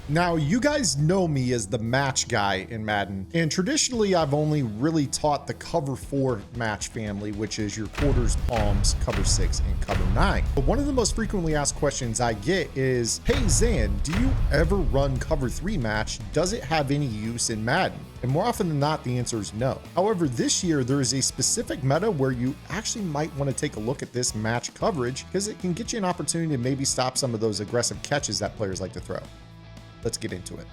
Now, you guys know me as the match guy in Madden, and traditionally I've only really taught the cover 4 match family, which is your quarters, palms, cover 6, and cover 9. But one of the most frequently asked questions I get is, hey Zan, do you ever run cover 3 match? Does it have any use in Madden? And more often than not, the answer is no. However, this year there is a specific meta where you actually might want to take a look at this match coverage because it can get you an opportunity to maybe stop some of those aggressive catches that players like to throw. Let's get into it.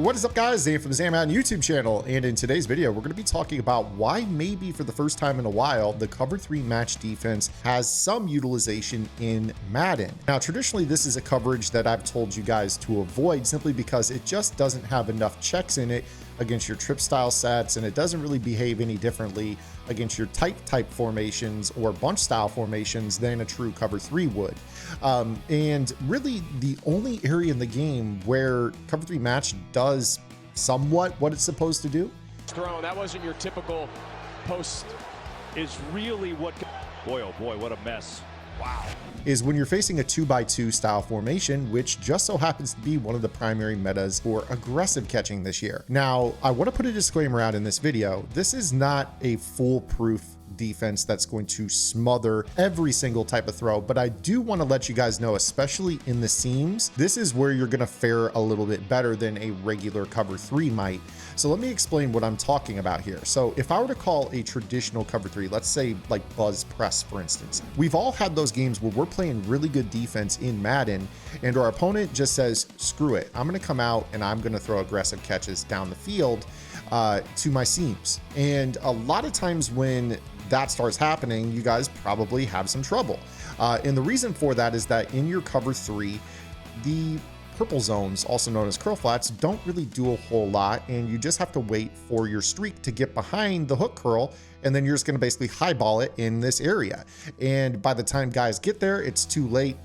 What is up, guys? Zan from the Zan Madden YouTube channel, and in today's video we're going to be talking about why maybe for the first time in a while the cover 3 match defense has some utilization in Madden. Now traditionally this is a coverage that I've told you guys to avoid simply because it just doesn't have enough checks in it against your trip style sets, and it doesn't really behave any differently against your type formations or bunch style formations than a true cover 3 would. And really the only area in the game where cover 3 match does somewhat what it's supposed to do. Thrown, that wasn't your typical post, is really what, boy oh boy, what a mess. Wow. Is when you're facing a 2x2 style formation, which just so happens to be one of the primary metas for aggressive catching this year. Now, I want to put a disclaimer out in this video. This is not a foolproof defense that's going to smother every single type of throw, but I do want to let you guys know, especially in the seams, this is where you're going to fare a little bit better than a regular cover 3 might. So let me explain what I'm talking about here. So if I were to call a traditional cover 3, let's say like buzz press, for instance, we've all had those games where we're playing really good defense in Madden and our opponent just says, screw it, I'm going to come out and I'm going to throw aggressive catches down the field to my seams. And a lot of times when that starts happening, you guys probably have some trouble. And the reason for that is that in your cover 3, the purple zones, also known as curl flats, don't really do a whole lot, and you just have to wait for your streak to get behind the hook curl, and then you're just going to basically highball it in this area. And by the time guys get there, it's too late.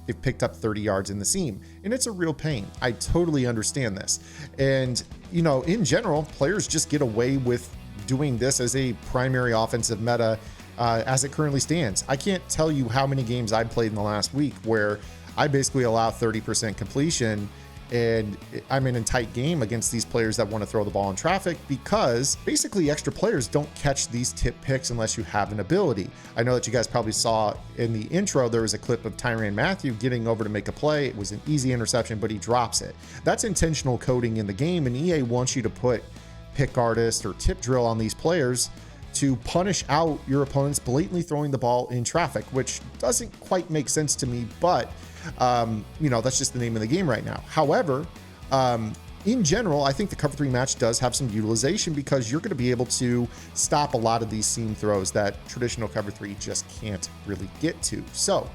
They've picked up 30 yards in the seam, and it's a real pain. I totally understand this. And, you know, in general, players just get away with doing this as a primary offensive meta as it currently stands. I can't tell you how many games I've played in the last week where I basically allow 30% completion and I'm in a tight game against these players that want to throw the ball in traffic because basically extra players don't catch these tip picks unless you have an ability. I know that you guys probably saw in the intro, there was a clip of Tyrann Mathieu getting over to make a play. It was an easy interception, but he drops it. That's intentional coding in the game, and EA wants you to put pick artist or tip drill on these players to punish out your opponents blatantly throwing the ball in traffic, which doesn't quite make sense to me, but you know, that's just the name of the game right now. However, in general, I think the cover 3 match does have some utilization because you're going to be able to stop a lot of these seam throws that traditional cover 3 just can't really get to. So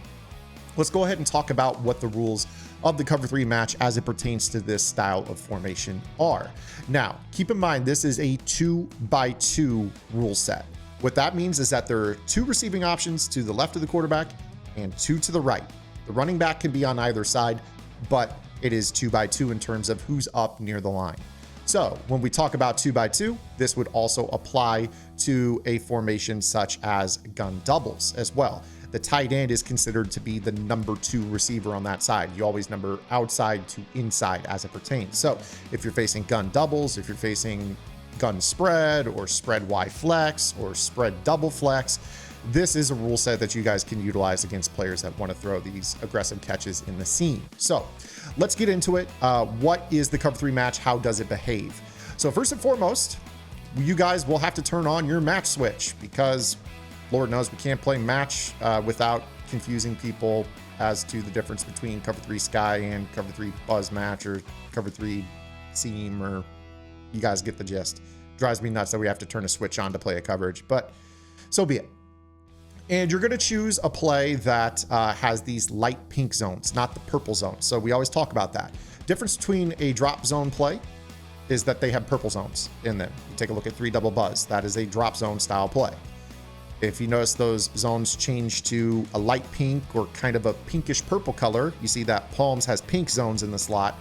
let's go ahead and talk about what the rules of the cover 3 match as it pertains to this style of formation are. Now, keep in mind, this is a 2x2 rule set. What that means is that there are 2 receiving options to the left of the quarterback and 2 to the right. The running back can be on either side, but it is 2x2 in terms of who's up near the line. So when we talk about 2x2, this would also apply to a formation such as gun doubles as well. The tight end is considered to be the number 2 receiver on that side. You always number outside to inside as it pertains. So if you're facing gun doubles, if you're facing gun spread or spread Y flex or spread double flex, this is a rule set that you guys can utilize against players that want to throw these aggressive catches in the seam. So let's get into it. What is the cover 3 match? How does it behave? So first and foremost, you guys will have to turn on your match switch because Lord knows we can't play match without confusing people as to the difference between cover 3 sky and cover 3 buzz match or cover 3 seam, or you guys get the gist. Drives me nuts that we have to turn a switch on to play a coverage, but so be it. And you're going to choose a play that has these light pink zones, not the purple zones. So we always talk about that. Difference between a drop zone play is that they have purple zones in them. You take a look at 3 double buzz. That is a drop zone style play. If you notice those zones change to a light pink or kind of a pinkish purple color, you see that Palms has pink zones in the slot.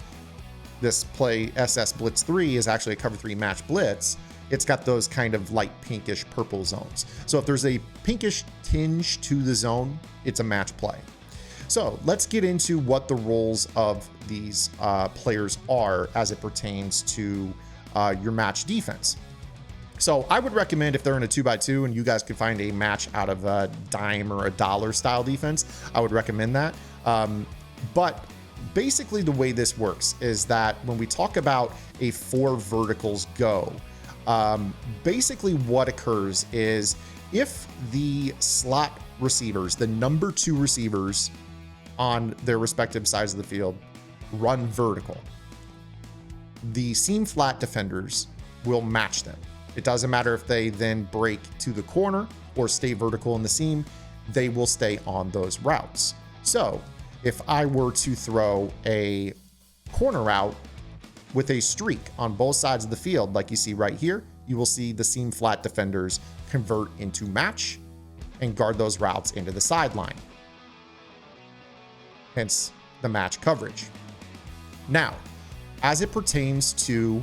This play SS Blitz 3 is actually a cover 3 match blitz. It's got those kind of light pinkish purple zones. So if there's a pinkish tinge to the zone, it's a match play. So let's get into what the roles of these players are as it pertains to your match defense. So I would recommend, if they're in a 2x2 and you guys could find a match out of a dime or a dollar style defense, I would recommend that. But basically the way this works is that when we talk about a 4 verticals go, basically what occurs is if the slot receivers, the number 2 receivers on their respective sides of the field, run vertical, the seam flat defenders will match them. It doesn't matter if they then break to the corner or stay vertical in the seam, they will stay on those routes. So if I were to throw a corner route with a streak on both sides of the field, like you see right here, you will see the seam flat defenders convert into match and guard those routes into the sideline. Hence the match coverage. Now, as it pertains to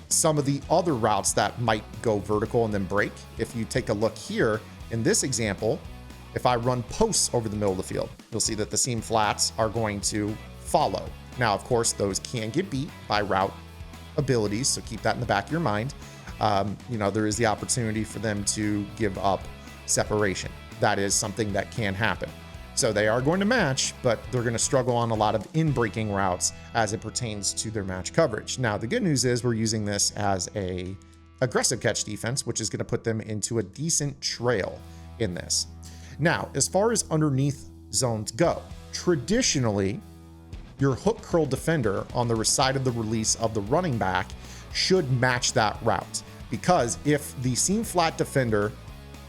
some of the other routes that might go vertical and then break, if you take a look here in this example, if I run posts over the middle of the field, you'll see that the seam flats are going to follow. Now, of course, those can get beat by route abilities, so keep that in the back of your mind. There is the opportunity for them to give up separation. That is something that can happen. So they are going to match, but they're going to struggle on a lot of in-breaking routes as it pertains to their match coverage. Now, the good news is we're using this as a aggressive catch defense, which is going to put them into a decent trail in this. Now, as far as underneath zones go, traditionally, your hook curl defender on the side of the release of the running back should match that route, because if the seam flat defender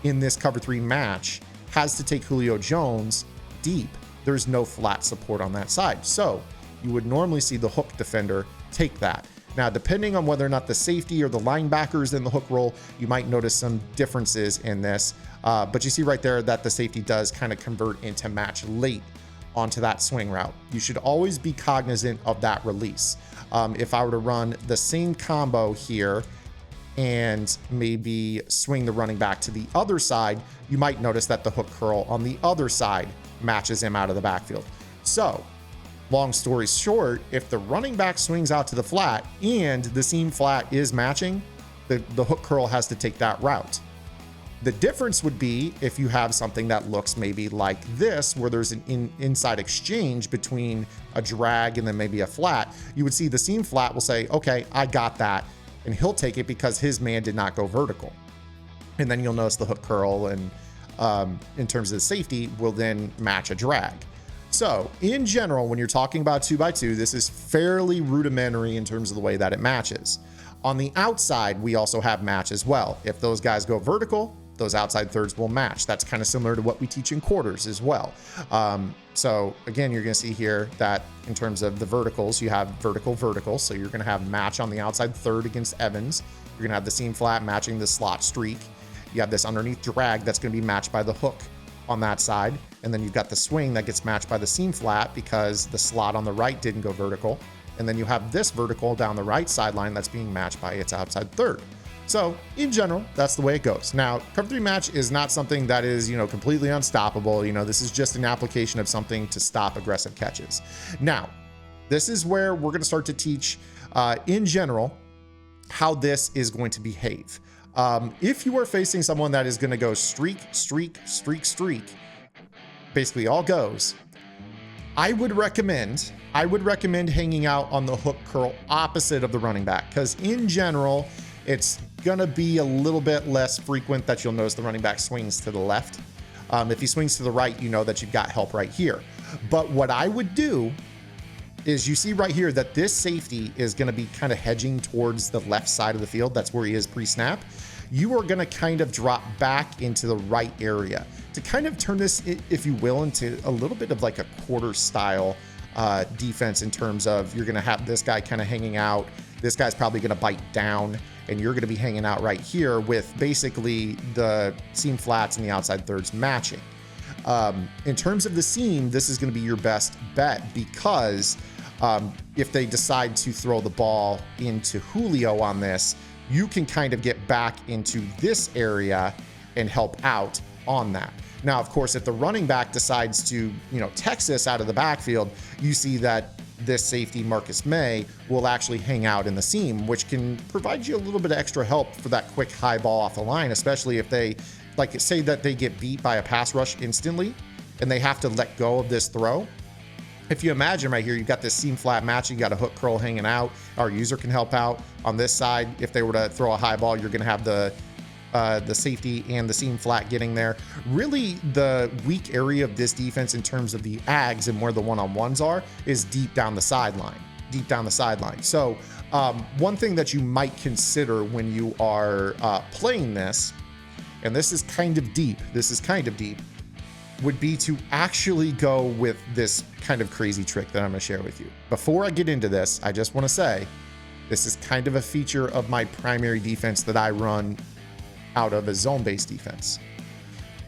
in this cover 3 match has to take Julio Jones deep, there's no flat support on that side. So you would normally see the hook defender take that. Now, depending on whether or not the safety or the linebacker is in the hook roll, you might notice some differences in this. But you see right there that the safety does kind of convert into match late onto that swing route. You should always be cognizant of that release. If I were to run the same combo here and maybe swing the running back to the other side, you might notice that the hook curl on the other side matches him out of the backfield. So, long story short, if the running back swings out to the flat and the seam flat is matching, the hook curl has to take that route. The difference would be if you have something that looks maybe like this, where there's an inside exchange between a drag and then maybe a flat. You would see the seam flat will say, okay, I got that. And he'll take it because his man did not go vertical. And then you'll notice the hook curl and in terms of the safety will then match a drag. So in general, when you're talking about 2x2, this is fairly rudimentary in terms of the way that it matches. On the outside, we also have match as well. If those guys go vertical, those outside thirds will match. That's kind of similar to what we teach in quarters as well. So again, you're going to see here that in terms of the verticals, you have vertical. So you're going to have match on the outside third against Evans. You're going to have the seam flat matching the slot streak. You have this underneath drag that's going to be matched by the hook on that side. And then you've got the swing that gets matched by the seam flat because the slot on the right didn't go vertical. And then you have this vertical down the right sideline that's being matched by its outside third. So in general, that's the way it goes. Now, cover 3 match is not something that is, completely unstoppable. This is just an application of something to stop aggressive catches. Now, this is where we're going to start to teach in general how this is going to behave. If you are facing someone that is going to go streak, basically all goes, I would recommend hanging out on the hook curl opposite of the running back, because in general, it's going to be a little bit less frequent that you'll notice the running back swings to the left. If he swings to the right, you know that you've got help right here. But what I would do is, you see right here that this safety is going to be kind of hedging towards the left side of the field. That's where he is pre-snap. You are going to kind of drop back into the right area to kind of turn this, if you will, into a little bit of like a quarter style defense, in terms of you're going to have this guy kind of hanging out. This guy's probably going to bite down, and you're going to be hanging out right here with basically the seam flats and the outside thirds matching. In terms of the seam, this is going to be your best bet, because if they decide to throw the ball into Julio on this, you can kind of get back into this area and help out on that. Now, of course, if the running back decides to, text this out of the backfield, you see that this safety, Marcus May, will actually hang out in the seam, which can provide you a little bit of extra help for that quick high ball off the line, especially if they, say that they get beat by a pass rush instantly and they have to let go of this throw. If you imagine right here, you've got this seam flat match, you got a hook curl hanging out. Our user can help out on this side. If they were to throw a high ball, you're going to have the safety and the seam flat getting there. Really, the weak area of this defense in terms of the ags and where the one-on-ones are is deep down the sideline. So one thing that you might consider when you are playing this, and this is kind of deep, would be to actually go with this kind of crazy trick that I'm going to share with you. Before I get into this, I just want to say this is kind of a feature of my primary defense that I run out of a zone-based defense.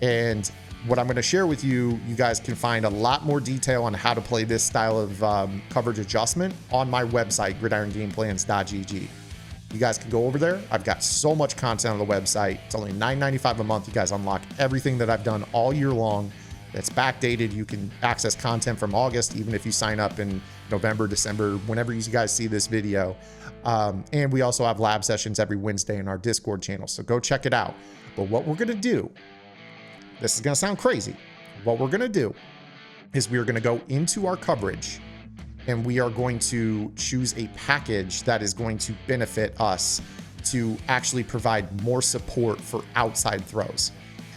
And what I'm going to share with you, you guys can find a lot more detail on how to play this style of coverage adjustment on my website, gridirongameplans.gg. You guys can go over there. I've got so much content on the website. It's only $9.95 a month. You guys unlock everything that I've done all year long. That's backdated. You can access content from August, even if you sign up in November, December, whenever you guys see this video. And we also have lab sessions every Wednesday in our Discord channel. So go check it out. But what we're going to do, this is going to sound crazy. What we're going to do is we are going to go into our coverage and we are going to choose a package that is going to benefit us to actually provide more support for outside throws.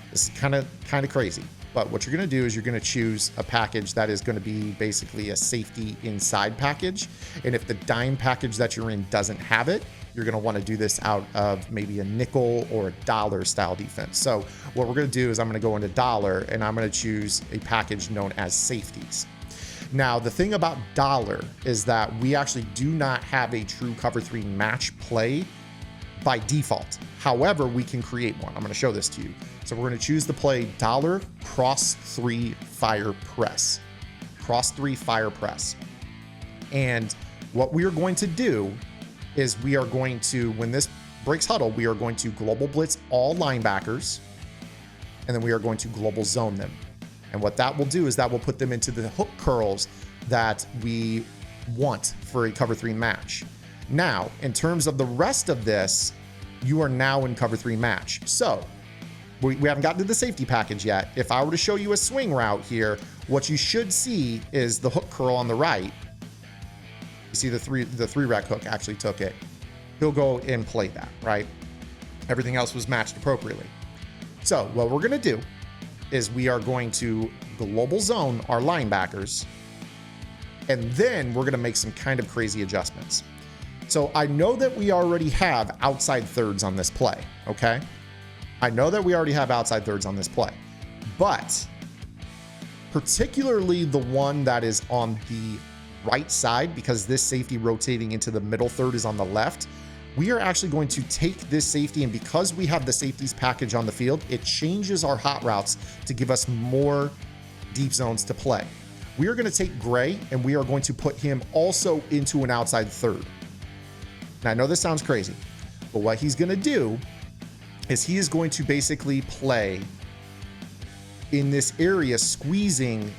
This is kind of crazy, but what you're going to do is you're going to choose a package that is going to be basically a safety inside package. And if the dime package that you're in doesn't have it, you're going to want to do this out of maybe a nickel or a dollar style defense. So what we're going to do is I'm going to go into dollar and I'm going to choose a package known as safeties. Now, the thing about dollar is that we actually do not have a true cover 3 match play by default. However, we can create one. I'm going to show this to you. So we're going to choose the play dollar cross 3 fire press. Cross 3 fire press. And what we are going to do is we are going to, when this breaks huddle, we are going to global blitz all linebackers, and then we are going to global zone them. And what that will do is that will put them into the hook curls that we want for a cover 3 match. Now, in terms of the rest of this, you are now in cover 3 match. So we haven't gotten to the safety package yet. If I were to show you a swing route here, what you should see is the hook curl on the right. You see the three rec hook actually took it. He'll go and play that, right? Everything else was matched appropriately. So what we're going to do is we are going to global zone our linebackers, and then we're going to make some kind of crazy adjustments. So I know that we already have outside thirds on this play, okay? I know that we already have outside thirds on this play, but particularly the one that is on the right side, because this safety rotating into the middle third is on the left, we are actually going to take this safety, and because we have the safeties package on the field, it changes our hot routes to give us more deep zones to play. We are going to take Gray and we are going to put him also into an outside third. Now, I know this sounds crazy, but what he's going to do is he is going to basically play in this area, squeezing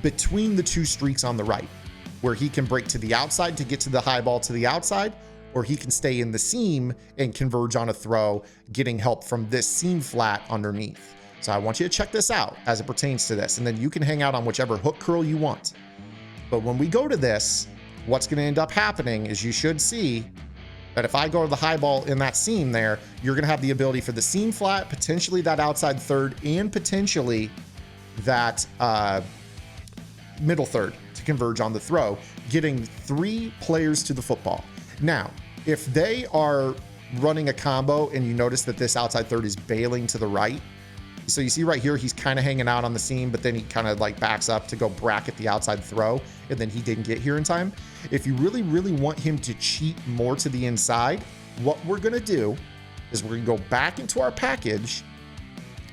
between the two streaks on the right, where he can break to the outside to get to the high ball to the outside, or he can stay in the seam and converge on a throw, getting help from this seam flat underneath. So I want you to check this out as it pertains to this, and then you can hang out on whichever hook curl you want. But when we go to this, what's going to end up happening is you should see that if I go to the high ball in that seam there, you're going to have the ability for the seam flat, potentially that outside third, and potentially that middle third to converge on the throw, getting 3 players to the football. Now, if they are running a combo and you notice that this outside third is bailing to the right, so you see right here, he's kind of hanging out on the seam, but then he kind of like backs up to go bracket the outside throw, and then he didn't get here in time. If you really, really want him to cheat more to the inside, what we're going to do is we're going to go back into our package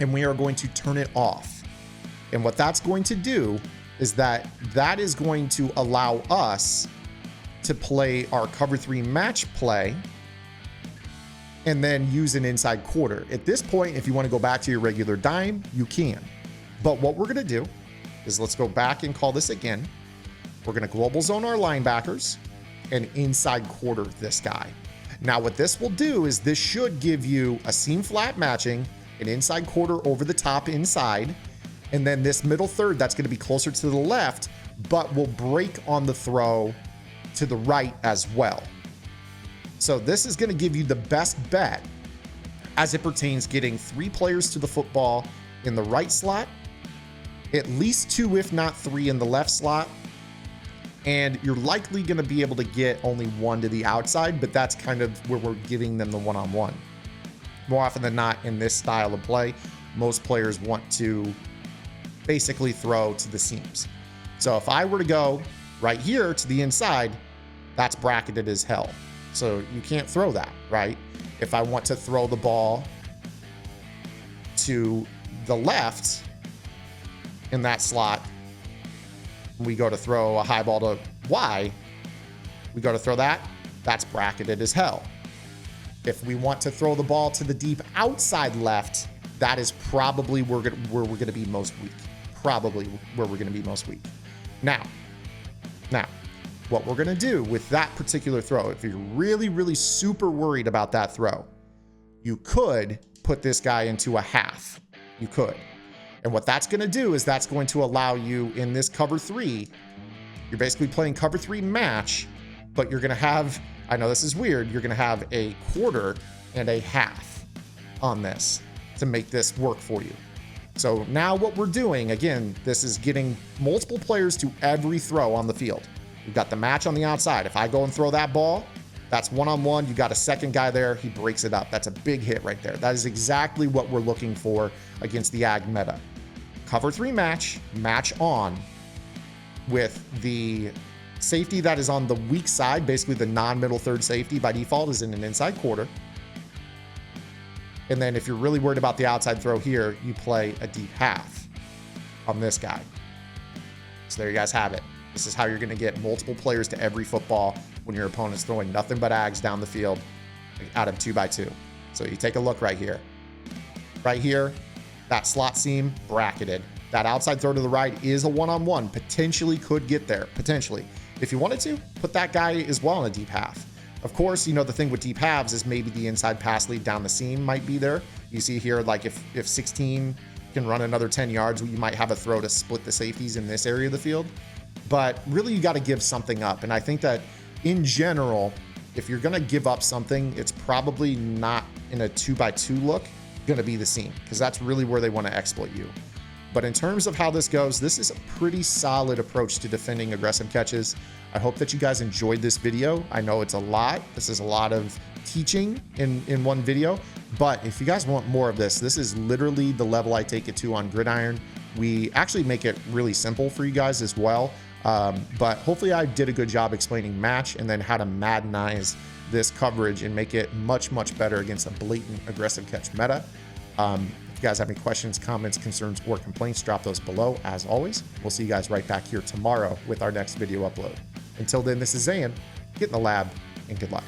and we are going to turn it off. And what that's going to do is that is going to allow us to play our cover 3 match play and then use an inside quarter. At this point, if you want to go back to your regular dime, you can. But what we're going to do is let's go back and call this again. We're going to global zone our linebackers and inside quarter this guy. Now what this will do is this should give you a seam flat matching, an inside quarter over the top inside, and then this middle third that's going to be closer to the left, but will break on the throw to the right as well. So this is going to give you the best bet as it pertains getting 3 players to the football in the right slot, at least 2 if not 3 in the left slot, and you're likely going to be able to get only 1 to the outside, but that's kind of where we're giving them the one-on-one. More often than not in this style of play, most players want to basically throw to the seams. So if I were to go right here to the inside, that's bracketed as hell. So you can't throw that, right? If I want to throw the ball to the left in that slot, we go to throw a high ball to Y, we go to throw that, that's bracketed as hell. If we want to throw the ball to the deep outside left, that is probably where we're going to be most weak. Probably where we're going to be most weak. Now, what we're going to do with that particular throw, if you're really, really super worried about that throw, you could put this guy into a half. You could. And what that's going to do is that's going to allow you in this cover 3, you're basically playing cover 3 match, but you're going to have, I know this is weird, you're going to have a quarter and a half on this to make this work for you. So now what we're doing, again, this is getting multiple players to every throw on the field. We've got the match on the outside. If I go and throw that ball, that's one-on-one. You got a second guy there. He breaks it up. That's a big hit right there. That is exactly what we're looking for against the ag meta. Cover 3 match on with the safety that is on the weak side, basically the non-middle third safety by default is in an inside quarter. And then if you're really worried about the outside throw here, you play a deep half on this guy. So there you guys have it. This is how you're going to get multiple players to every football when your opponent's throwing nothing but ags down the field out of 2x2. So you take a look right here. Right here, that slot seam bracketed. That outside throw to the right is a one-on-one. Potentially could get there. Potentially. If you wanted to, put that guy as well in a deep half. Of course, you know, the thing with deep halves is maybe the inside pass lead down the seam might be there. You see here, like if 16 can run another 10 yards, you might have a throw to split the safeties in this area of the field. But really, you got to give something up. And I think that in general, if you're going to give up something, it's probably not in a 2x2 look going to be the seam, because that's really where they want to exploit you. But in terms of how this goes, this is a pretty solid approach to defending aggressive catches. I hope that you guys enjoyed this video. I know it's a lot. This is a lot of teaching in one video. But if you guys want more of this, this is literally the level I take it to on Gridiron. We actually make it really simple for you guys as well. But hopefully I did a good job explaining match and then how to Maddenize this coverage and make it much, much better against a blatant aggressive catch meta. If you guys have any questions, comments, concerns, or complaints, drop those below. As always, we'll see you guys right back here tomorrow with our next video upload. Until then, this is Zayn. Get in the lab and good luck.